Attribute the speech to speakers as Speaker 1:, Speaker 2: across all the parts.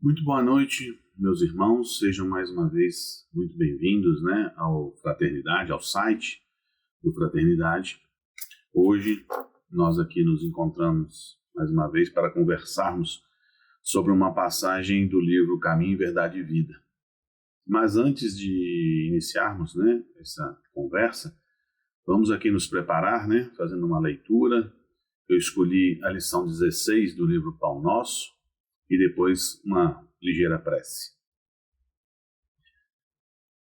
Speaker 1: Muito boa noite, meus irmãos. Sejam mais uma vez muito bem-vindos, ao Fraternidade, ao site do Fraternidade. Hoje nós aqui nos encontramos mais uma vez para conversarmos sobre uma passagem do livro Caminho, Verdade e Vida. Mas antes de iniciarmos, essa conversa, vamos aqui nos preparar, fazendo uma leitura. Eu escolhi a lição 16 do livro Pão Nosso e depois uma ligeira prece.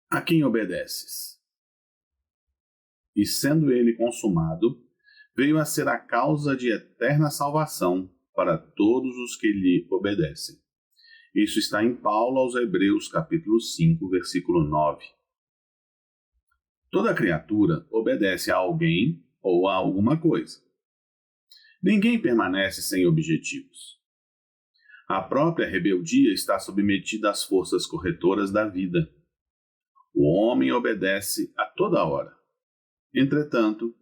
Speaker 1: A quem obedeces? E sendo ele consumado, veio a ser a causa de eterna salvação para todos os que lhe obedecem. Isso está em Paulo aos Hebreus, capítulo 5, versículo 9. Toda criatura obedece a alguém ou a alguma coisa. Ninguém permanece sem objetivos. A própria rebeldia está submetida às forças corretoras da vida. O homem obedece a toda hora. Entretanto,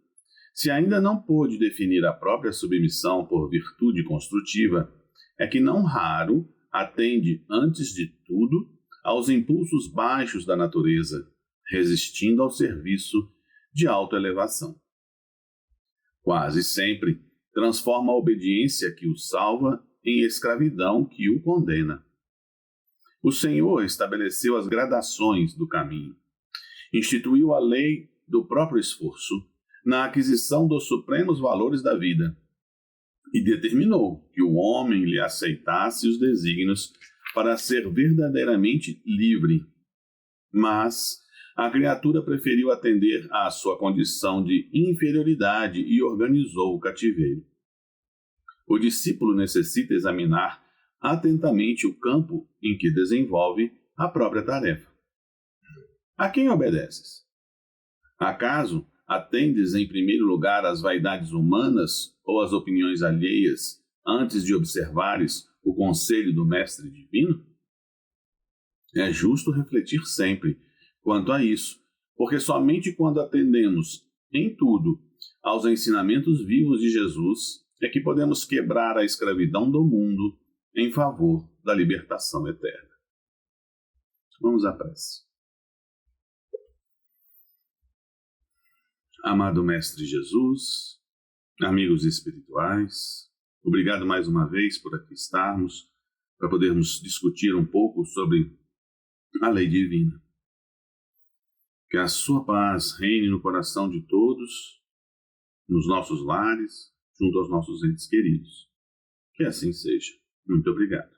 Speaker 1: se ainda não pôde definir a própria submissão por virtude construtiva, é que não raro atende, antes de tudo, aos impulsos baixos da natureza, resistindo ao serviço de autoelevação. Quase sempre transforma a obediência que o salva em escravidão que o condena. O Senhor estabeleceu as gradações do caminho, instituiu a lei do próprio esforço na aquisição dos supremos valores da vida e determinou que o homem lhe aceitasse os desígnios para ser verdadeiramente livre. Mas a criatura preferiu atender à sua condição de inferioridade e organizou o cativeiro. O discípulo necessita examinar atentamente o campo em que desenvolve a própria tarefa. A quem obedeces? Acaso atendes em primeiro lugar às vaidades humanas ou às opiniões alheias antes de observares o conselho do Mestre Divino? É justo refletir sempre quanto a isso, porque somente quando atendemos em tudo aos ensinamentos vivos de Jesus é que podemos quebrar a escravidão do mundo em favor da libertação eterna. Vamos à prece. Amado Mestre Jesus, amigos espirituais, obrigado mais uma vez por aqui estarmos, para podermos discutir um pouco sobre a lei divina. Que a sua paz reine no coração de todos, nos nossos lares, junto aos nossos entes queridos. Que assim seja. Muito obrigado.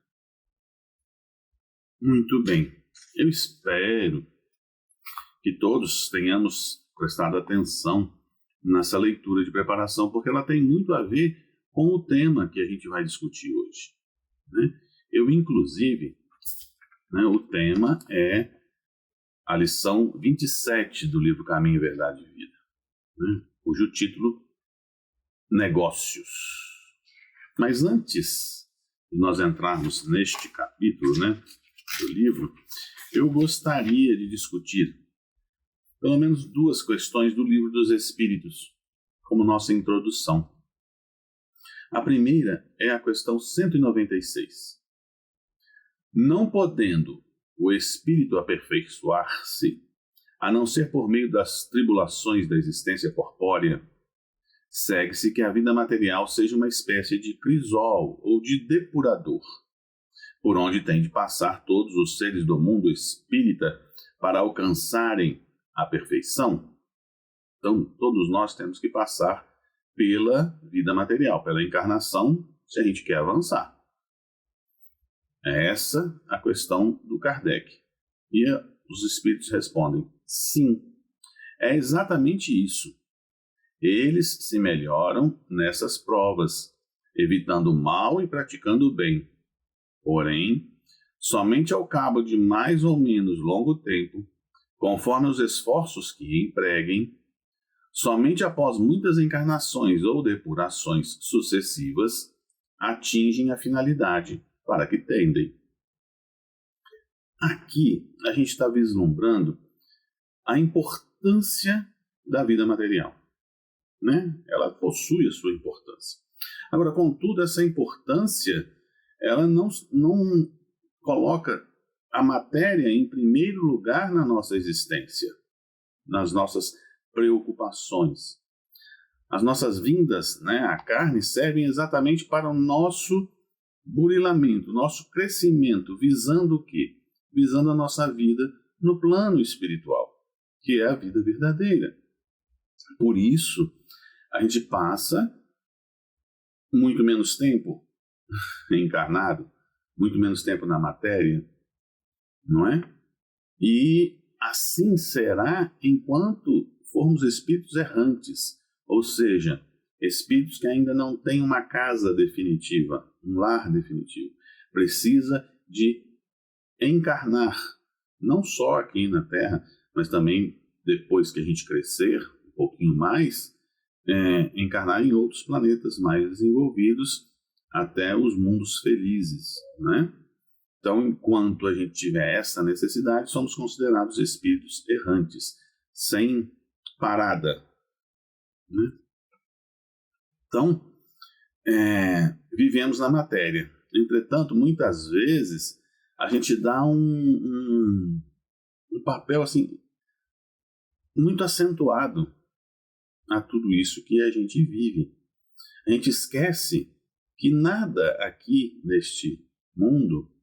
Speaker 1: Muito bem. Eu espero que todos tenhamos prestado atenção nessa leitura de preparação, porque ela tem muito a ver com o tema que a gente vai discutir hoje. Eu, inclusive, o tema é a lição 27 do livro Caminho, Verdade e Vida, cujo título Negócios. Mas antes de nós entrarmos neste capítulo do livro, eu gostaria de discutir pelo menos duas questões do Livro dos Espíritos, como nossa introdução. A primeira é a questão 196. Não podendo o espírito aperfeiçoar-se, a não ser por meio das tribulações da existência corpórea, segue-se que a vida material seja uma espécie de crisol ou de depurador, por onde tem de passar todos os seres do mundo espírita para alcançarem a perfeição. Então, todos nós temos que passar pela vida material, pela encarnação, se a gente quer avançar. É essa a questão do Kardec. E os espíritos respondem, sim, é exatamente isso. Eles se melhoram nessas provas, evitando o mal e praticando o bem. Porém, somente ao cabo de mais ou menos longo tempo, conforme os esforços que empreguem, somente após muitas encarnações ou depurações sucessivas, atingem a finalidade para que tendem. Aqui, a gente está vislumbrando a importância da vida material. Ela possui a sua importância. Agora, contudo, essa importância, ela não coloca a matéria em primeiro lugar na nossa existência, nas nossas preocupações. As nossas vindas, à carne, servem exatamente para o nosso burilamento, nosso crescimento, visando o quê? Visando a nossa vida no plano espiritual, que é a vida verdadeira. Por isso, a gente passa muito menos tempo encarnado, muito menos tempo na matéria, não é? E assim será enquanto formos espíritos errantes, ou seja, espíritos que ainda não têm uma casa definitiva, um lar definitivo. Precisa de encarnar, não só aqui na Terra, mas também depois que a gente crescer um pouquinho mais, encarnar em outros planetas mais desenvolvidos, até os mundos felizes, né? Então, enquanto a gente tiver essa necessidade, somos considerados espíritos errantes, sem parada, né? Então, vivemos na matéria. Entretanto, muitas vezes, a gente dá um papel assim, muito acentuado a tudo isso que a gente vive. A gente esquece que nada aqui neste mundo,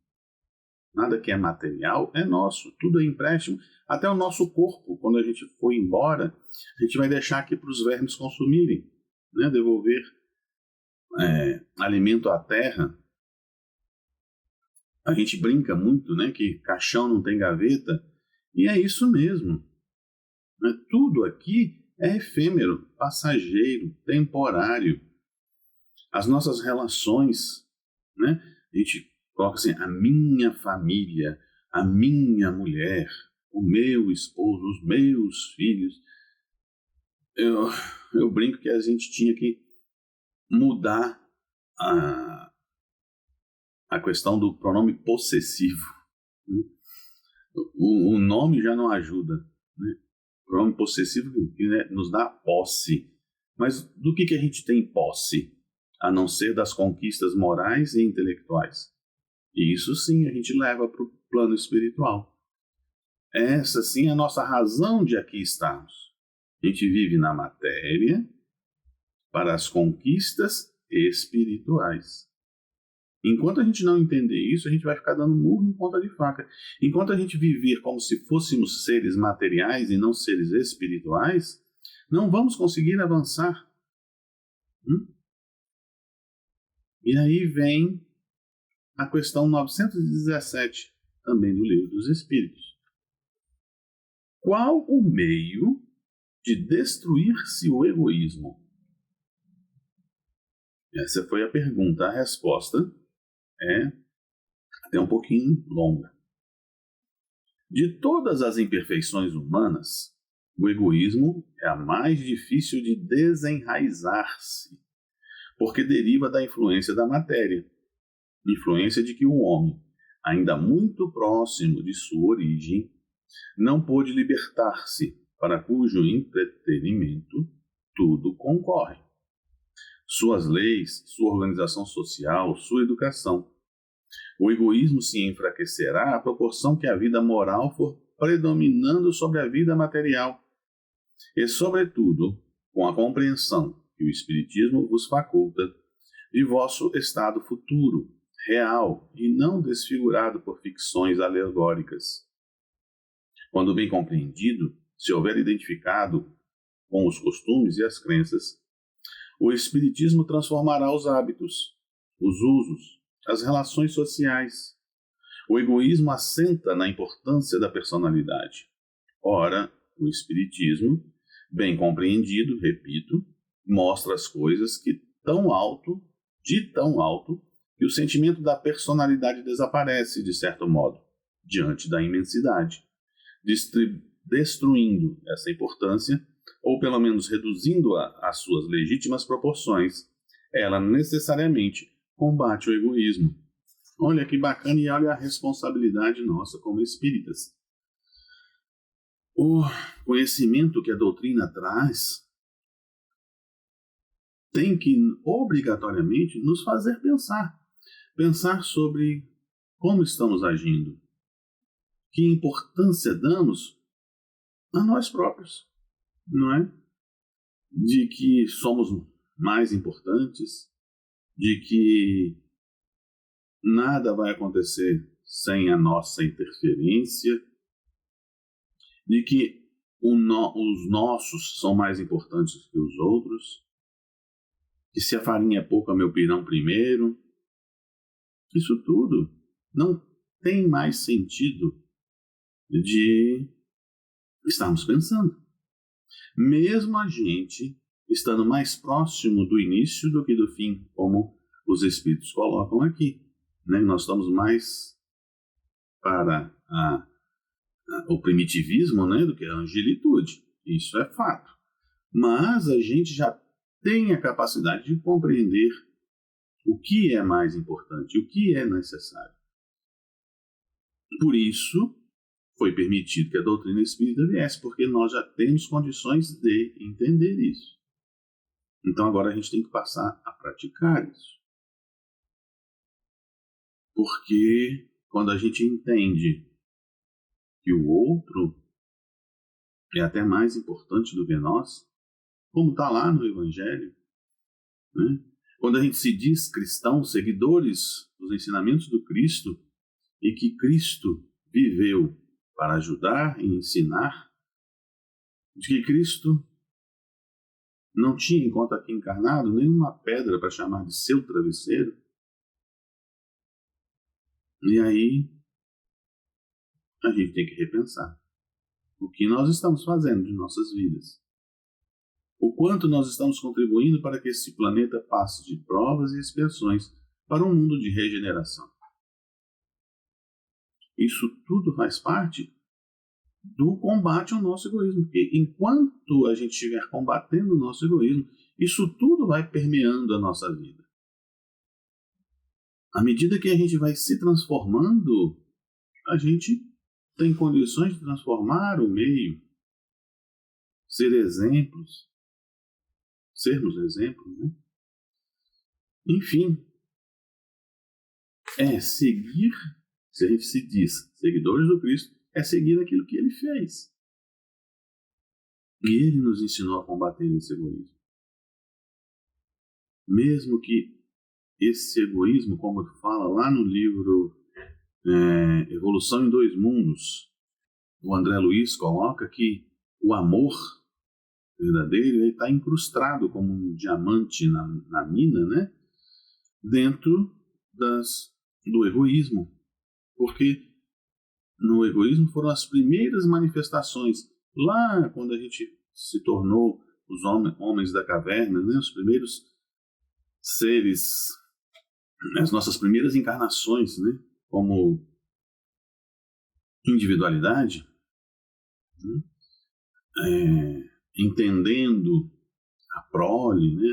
Speaker 1: nada que é material, é nosso. Tudo é empréstimo. Até o nosso corpo, quando a gente for embora, a gente vai deixar aqui para os vermes consumirem, né? Devolver alimento à terra. A gente brinca muito, né, que caixão não tem gaveta, e é isso mesmo. Tudo aqui é efêmero, passageiro, temporário. As nossas relações, né, a gente coloca assim, a minha família, a minha mulher, o meu esposo, os meus filhos. Eu brinco que a gente tinha que mudar a questão do pronome possessivo. O nome já não ajuda, né? O pronome possessivo, né, nos dá posse. Mas do que a gente tem posse? A não ser das conquistas morais e intelectuais. E isso sim a gente leva para o plano espiritual. Essa sim é a nossa razão de aqui estarmos. A gente vive na matéria para as conquistas espirituais. Enquanto a gente não entender isso, a gente vai ficar dando murro em ponta de faca. Enquanto a gente viver como se fôssemos seres materiais e não seres espirituais, não vamos conseguir avançar. E aí vem a questão 917, também do Livro dos Espíritos. Qual o meio de destruir-se o egoísmo? Essa foi a pergunta. A resposta é até um pouquinho longa. De todas as imperfeições humanas, o egoísmo é a mais difícil de desenraizar-se, porque deriva da influência da matéria, influência de que o homem, ainda muito próximo de sua origem, não pôde libertar-se, para cujo entretenimento tudo concorre. Suas leis, sua organização social, sua educação. O egoísmo se enfraquecerá à proporção que a vida moral for predominando sobre a vida material. E, sobretudo, com a compreensão que o Espiritismo vos faculta de vosso estado futuro, real e não desfigurado por ficções alegóricas. Quando bem compreendido, se houver identificado com os costumes e as crenças, o Espiritismo transformará os hábitos, os usos, as relações sociais. O egoísmo assenta na importância da personalidade. Ora, o Espiritismo, bem compreendido, repito, mostra as coisas que tão alto, que o sentimento da personalidade desaparece, de certo modo, diante da imensidade, destruindo essa importância, ou pelo menos reduzindo-a às suas legítimas proporções. Ela necessariamente combate o egoísmo. Olha que bacana, e olha a responsabilidade nossa como espíritas. O conhecimento que a doutrina traz tem que, obrigatoriamente, nos fazer pensar. Pensar sobre como estamos agindo? Que importância damos a nós próprios, não é? De que somos mais importantes, de que nada vai acontecer sem a nossa interferência, de que os nossos são mais importantes que os outros, que se a farinha é pouca, meu pirão primeiro. Isso tudo não tem mais sentido de estarmos pensando. Mesmo a gente estando mais próximo do início do que do fim, como os Espíritos colocam aqui, né? Nós estamos mais para o primitivismo, né, do que a angelitude. Isso é fato. Mas a gente já tem a capacidade de compreender o que é mais importante, o que é necessário. Por isso, foi permitido que a doutrina espírita viesse, porque nós já temos condições de entender isso. Então agora a gente tem que passar a praticar isso. Porque quando a gente entende que o outro é até mais importante do que nós, como está lá no Evangelho, né? Quando a gente se diz cristão, seguidores dos ensinamentos do Cristo, e que Cristo viveu para ajudar e ensinar, de que Cristo não tinha, enquanto aqui encarnado, nenhuma pedra para chamar de seu travesseiro. E aí a gente tem que repensar o que nós estamos fazendo de nossas vidas. O quanto nós estamos contribuindo para que esse planeta passe de provas e expiações para um mundo de regeneração. Isso tudo faz parte do combate ao nosso egoísmo, porque enquanto a gente estiver combatendo o nosso egoísmo, isso tudo vai permeando a nossa vida. À medida que a gente vai se transformando, a gente tem condições de transformar o meio, ser exemplos, sermos exemplos, né? Enfim, é seguir, se a gente se diz seguidores do Cristo, é seguir aquilo que ele fez. E ele nos ensinou a combater esse egoísmo. Mesmo que esse egoísmo, como fala lá no livro Evolução em Dois Mundos, o André Luiz coloca que o amor verdadeiro está incrustado como um diamante na mina, né? Dentro do egoísmo. Porque no egoísmo foram as primeiras manifestações. Lá, quando a gente se tornou os homens da caverna, né? Os primeiros seres, as nossas primeiras encarnações, né? Como individualidade, né? Entendendo a prole, né?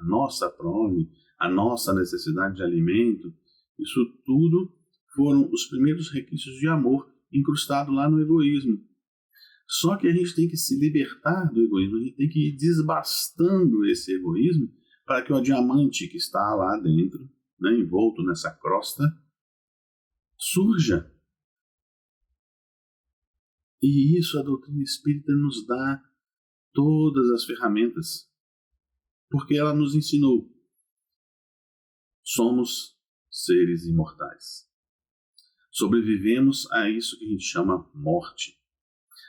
Speaker 1: A nossa prole, a nossa necessidade de alimento, isso tudo foram os primeiros requisitos de amor incrustados lá no egoísmo. Só que a gente tem que se libertar do egoísmo, a gente tem que ir desbastando esse egoísmo para que o diamante que está lá dentro, né, envolto nessa crosta, surja. E isso a doutrina espírita nos dá todas as ferramentas, porque ela nos ensinou. Somos seres imortais. Sobrevivemos a isso que a gente chama morte.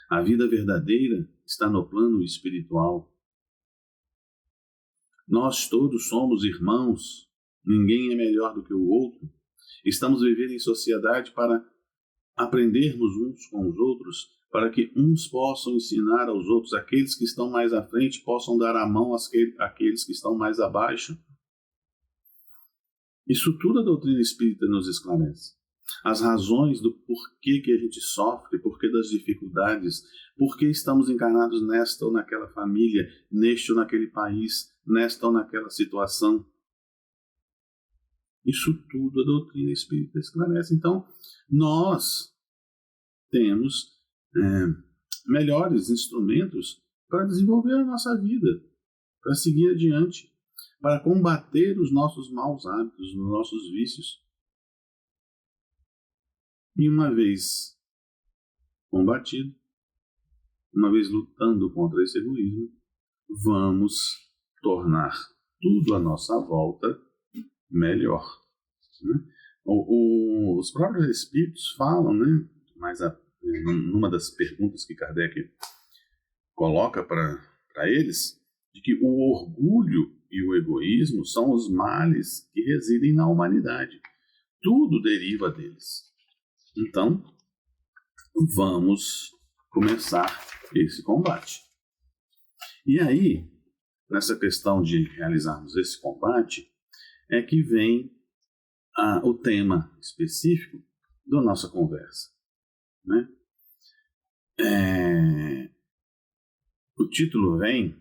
Speaker 1: A vida verdadeira está no plano espiritual. Nós todos somos irmãos, ninguém é melhor do que o outro. Estamos vivendo em sociedade para aprendermos uns com os outros, para que uns possam ensinar aos outros, aqueles que estão mais à frente possam dar a mão àqueles que estão mais abaixo. Isso tudo a doutrina espírita nos esclarece. As razões do porquê que a gente sofre, porquê das dificuldades, porquê estamos encarnados nesta ou naquela família, neste ou naquele país, nesta ou naquela situação. Isso tudo a doutrina espírita esclarece. Então, nós temos melhores instrumentos para desenvolver a nossa vida, para seguir adiante, para combater os nossos maus hábitos, os nossos vícios. E uma vez combatido, uma vez lutando contra esse egoísmo, vamos tornar tudo à nossa volta melhor. Né? Os próprios espíritos falam, né? Mas numa das perguntas que Kardec coloca para eles, de que o orgulho e o egoísmo são os males que residem na humanidade. Tudo deriva deles. Então, vamos começar esse combate. E aí, nessa questão de realizarmos esse combate, é que vem o tema específico da nossa conversa. Né? O título vem de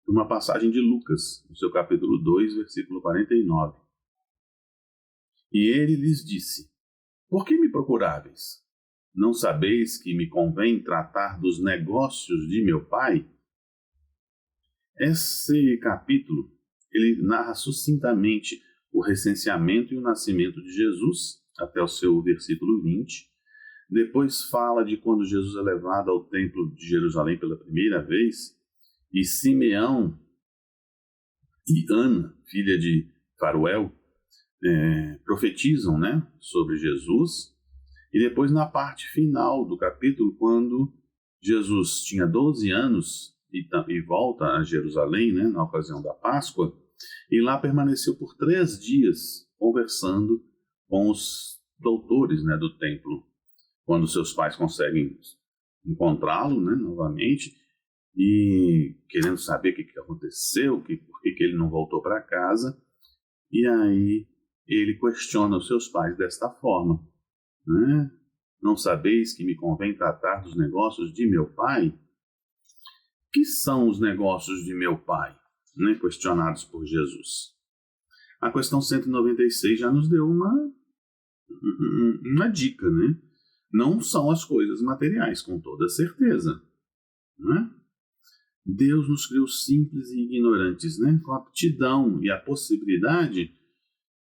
Speaker 1: uma passagem de Lucas, no seu capítulo 2, versículo 49. E ele lhes disse: Por que me procuráveis? Não sabeis que me convém tratar dos negócios de meu Pai? Esse capítulo, ele narra sucintamente o recenseamento e o nascimento de Jesus, até o seu versículo 20. Depois fala de quando Jesus é levado ao templo de Jerusalém pela primeira vez, e Simeão e Ana, filha de Faruel, profetizam, né, sobre Jesus. E depois, na parte final do capítulo, quando Jesus tinha 12 anos e volta a Jerusalém, né, na ocasião da Páscoa, e lá permaneceu por 3 dias conversando com os doutores, né, do templo, quando seus pais conseguem encontrá-lo, né, novamente, e querendo saber o que aconteceu, por que ele não voltou para casa. E aí ele questiona os seus pais desta forma, né? Não sabeis que me convém tratar dos negócios de meu pai? Que são os negócios de meu pai? Né? Questionados por Jesus. A questão 196 já nos deu uma dica, né? Não são as coisas materiais, com toda certeza. Né? Deus nos criou simples e ignorantes, né? Com a aptidão e a possibilidade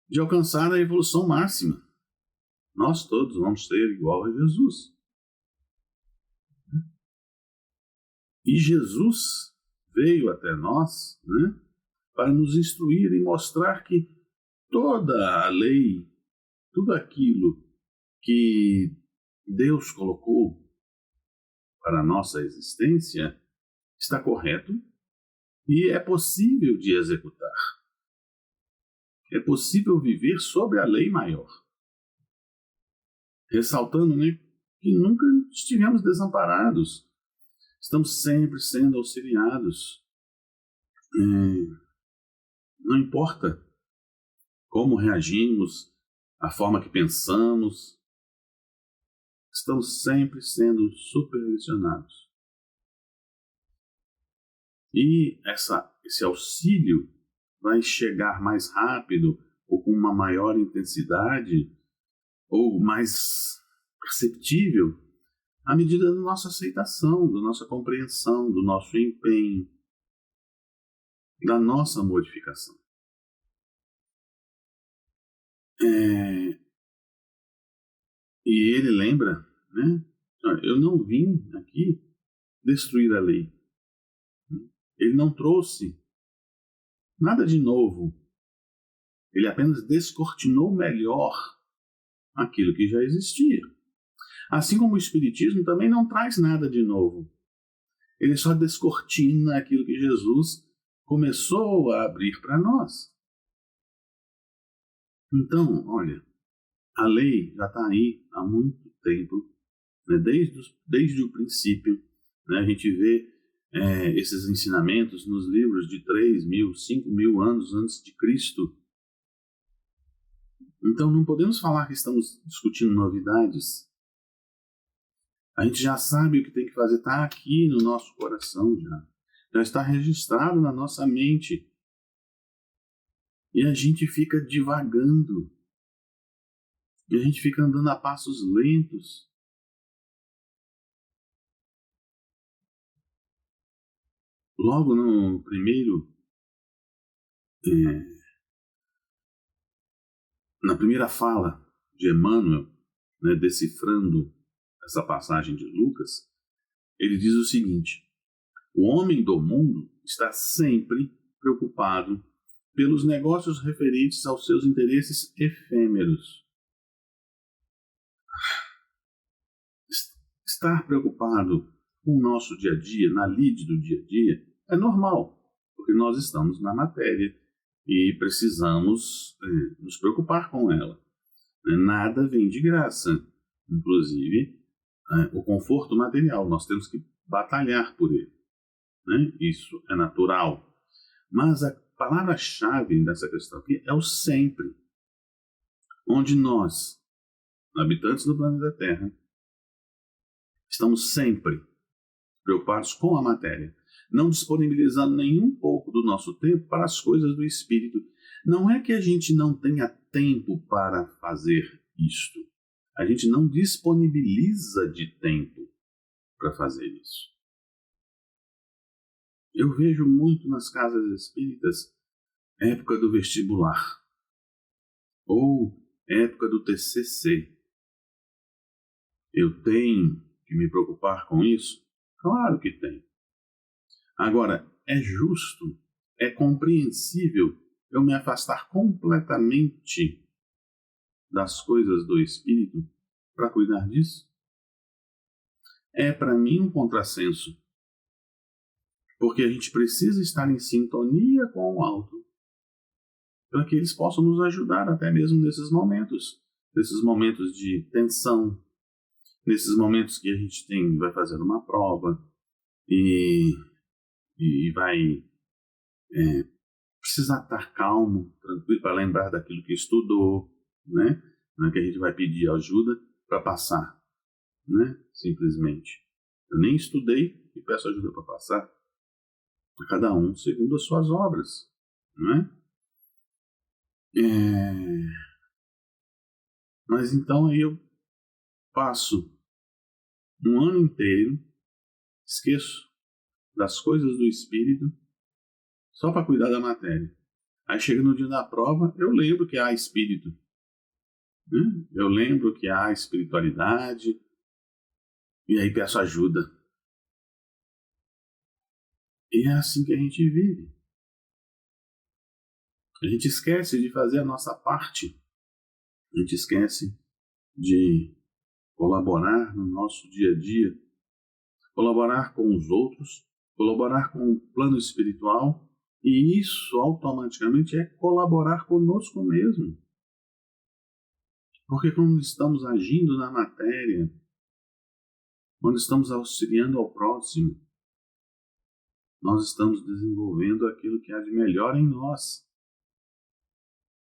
Speaker 1: de alcançar a evolução máxima. Nós todos vamos ser igual a Jesus. E Jesus veio até nós, né, para nos instruir e mostrar que toda a lei, tudo aquilo que Deus colocou para a nossa existência está correto e é possível de executar. É possível viver sob a lei maior. Ressaltando, né, que nunca estivemos desamparados. Estamos sempre sendo auxiliados. Não importa como reagimos, a forma que pensamos, estamos sempre sendo supervisionados. E esse auxílio vai chegar mais rápido ou com uma maior intensidade ou mais perceptível à medida da nossa aceitação, da nossa compreensão, do nosso empenho, da nossa modificação. E ele lembra, né? Eu não vim aqui destruir a lei. Ele não trouxe nada de novo. Ele apenas descortinou melhor aquilo que já existia. Assim como o Espiritismo também não traz nada de novo. Ele só descortina aquilo que Jesus começou a abrir para nós. Então, olha, a lei já está aí há muito tempo, né? Desde o princípio, né? A gente vê esses ensinamentos nos livros de 3.000, 5.000 anos antes de Cristo. Então não podemos falar que estamos discutindo novidades. A gente já sabe o que tem que fazer, está aqui no nosso coração já está registrado na nossa mente. E a gente fica divagando. E a gente fica andando a passos lentos. Logo no primeiro, na primeira fala de Emmanuel, né, decifrando essa passagem de Lucas, ele diz o seguinte: o homem do mundo está sempre preocupado pelos negócios referentes aos seus interesses efêmeros. Estar preocupado com o nosso dia a dia, na lide do dia a dia, é normal, porque nós estamos na matéria e precisamos nos preocupar com ela. Nada vem de graça, inclusive o conforto material, nós temos que batalhar por ele, né? Isso é natural. Mas a palavra-chave dessa questão aqui é o sempre, onde nós, habitantes do planeta Terra, estamos sempre preocupados com a matéria, não disponibilizando nenhum pouco do nosso tempo para as coisas do espírito. Não é que a gente não tenha tempo para fazer isto. A gente não disponibiliza de tempo para fazer isso. Eu vejo muito nas casas espíritas época do vestibular ou época do TCC. Eu tenho que me preocupar com isso? Claro que tem. Agora, é justo, é compreensível eu me afastar completamente das coisas do espírito para cuidar disso? É para mim um contrassenso, porque a gente precisa estar em sintonia com o alto para que eles possam nos ajudar até mesmo nesses momentos de tensão, nesses momentos que a gente vai fazer uma prova e vai precisar estar calmo, tranquilo, para lembrar daquilo que estudou, né? Não é que a gente vai pedir ajuda para passar, né? Simplesmente. Eu nem estudei e peço ajuda para passar. A cada um segundo as suas obras, não é? Mas então aí eu passo um ano inteiro, esqueço das coisas do espírito, só para cuidar da matéria. Aí chega no dia da prova, eu lembro que há espírito, né? Eu lembro que há espiritualidade, e aí peço ajuda. E é assim que a gente vive. A gente esquece de fazer a nossa parte. A gente esquece de colaborar no nosso dia a dia, colaborar com os outros, colaborar com o plano espiritual, e isso automaticamente é colaborar conosco mesmo. Porque quando estamos agindo na matéria, quando estamos auxiliando ao próximo, nós estamos desenvolvendo aquilo que há de melhor em nós.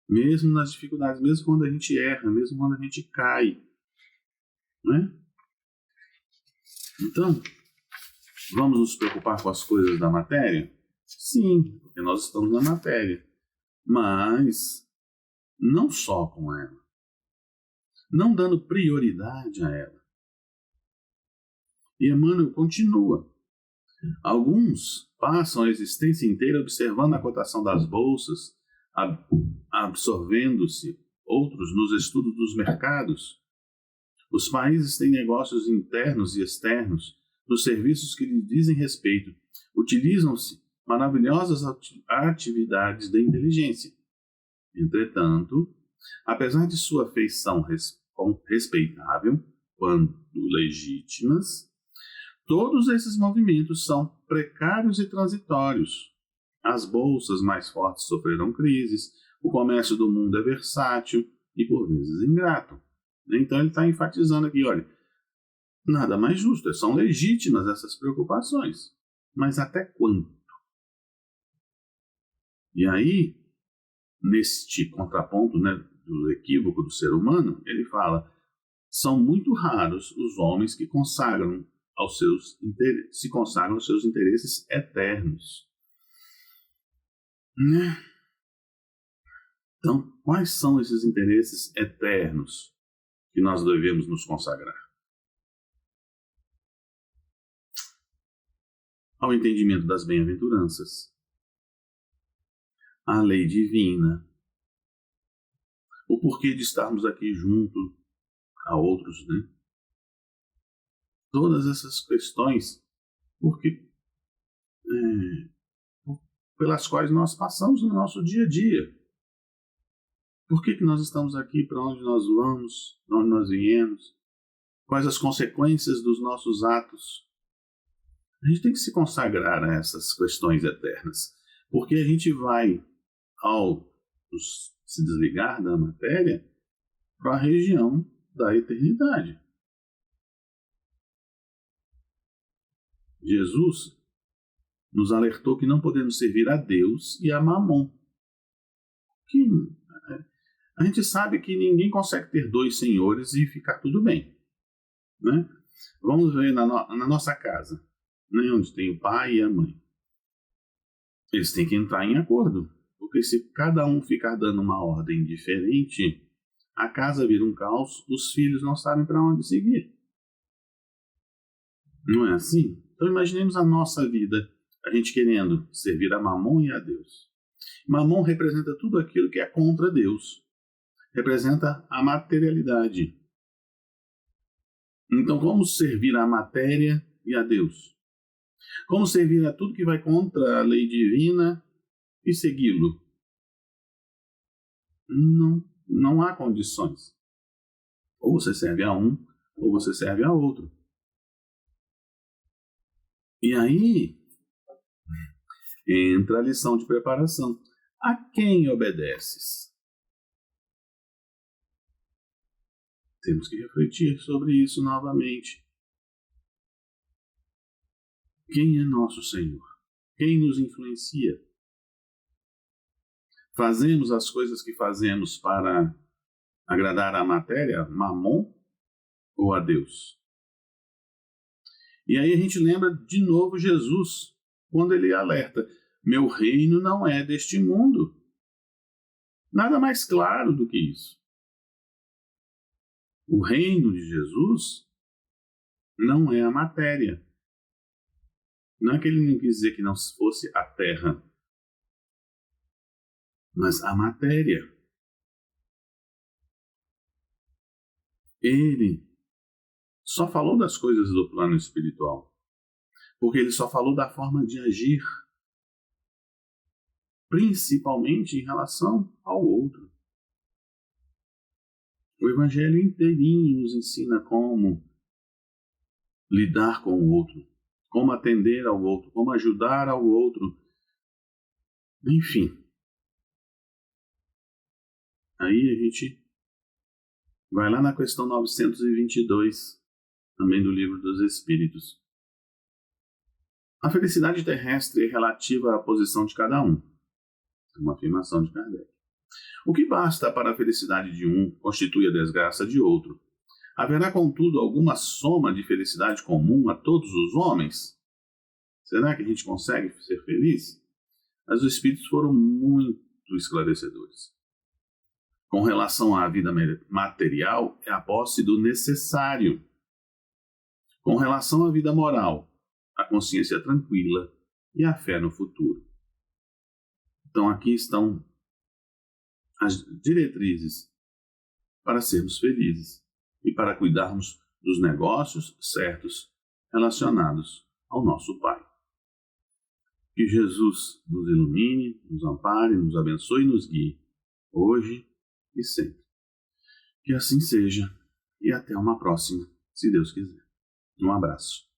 Speaker 1: Mesmo nas dificuldades, mesmo quando a gente erra, mesmo quando a gente cai, né? Então, vamos nos preocupar com as coisas da matéria? Sim, porque nós estamos na matéria. Mas não só com ela. Não dando prioridade a ela. E Emmanuel continua. Alguns passam a existência inteira observando a cotação das bolsas, absorvendo-se, outros nos estudos dos mercados. Os países têm negócios internos e externos nos serviços que lhes dizem respeito. Utilizam-se maravilhosas atividades da inteligência. Entretanto, apesar de sua feição respeitável, quando legítimas, todos esses movimentos são precários e transitórios. As bolsas mais fortes sofrerão crises, o comércio do mundo é versátil e, por vezes, ingrato. Então, ele está enfatizando aqui, olha, nada mais justo, são legítimas essas preocupações, mas até quando? E aí, neste contraponto, né, do equívoco do ser humano, ele fala, são muito raros os homens que se consagram aos seus interesses eternos. Então, quais são esses interesses eternos que nós devemos nos consagrar? Ao entendimento das bem-aventuranças, à lei divina, o porquê de estarmos aqui juntos, a outros, né? Todas essas questões pelas quais nós passamos no nosso dia a dia. Por que nós estamos aqui? Para onde nós vamos? De onde nós viemos? Quais as consequências dos nossos atos? A gente tem que se consagrar a essas questões eternas, porque a gente vai, ao se desligar da matéria, para a região da eternidade. Jesus nos alertou que não podemos servir a Deus e a Mamon. A gente sabe que ninguém consegue ter dois senhores e ficar tudo bem, né? Vamos ver na nossa casa, né, onde tem o pai e a mãe. Eles têm que entrar em acordo, porque se cada um ficar dando uma ordem diferente, a casa vira um caos, os filhos não sabem para onde seguir. Não é assim? Então imaginemos a nossa vida, a gente querendo servir a Mamon e a Deus. Mamon representa tudo aquilo que é contra Deus. Representa a materialidade. Então, como servir a matéria e a Deus? Como servir a tudo que vai contra a lei divina e segui-lo? Não há condições. Ou você serve a um, ou você serve a outro. E aí entra a lição de preparação. A quem obedeces? Temos que refletir sobre isso novamente. Quem é nosso Senhor? Quem nos influencia? Fazemos as coisas que fazemos para agradar a matéria, Mamon, ou a Deus? E aí a gente lembra de novo Jesus, quando ele alerta: meu reino não é deste mundo. Nada mais claro do que isso. O reino de Jesus não é a matéria. Não é que ele não quis dizer que não fosse a terra, mas a matéria. Ele só falou das coisas do plano espiritual, porque ele só falou da forma de agir, principalmente em relação ao outro. O Evangelho inteirinho nos ensina como lidar com o outro, como atender ao outro, como ajudar ao outro. Enfim. Aí a gente vai lá na questão 922, também do Livro dos Espíritos. A felicidade terrestre é relativa à posição de cada um. É uma afirmação de Kardec. O que basta para a felicidade de um constitui a desgraça de outro. Haverá, contudo, alguma soma de felicidade comum a todos os homens? Será que a gente consegue ser feliz? Mas os Espíritos foram muito esclarecedores. Com relação à vida material, é a posse do necessário. Com relação à vida moral, a consciência tranquila e a fé no futuro. Então aqui estão as diretrizes para sermos felizes e para cuidarmos dos negócios certos relacionados ao nosso Pai. Que Jesus nos ilumine, nos ampare, nos abençoe e nos guie, hoje e sempre. Que assim seja, e até uma próxima, se Deus quiser. Um abraço.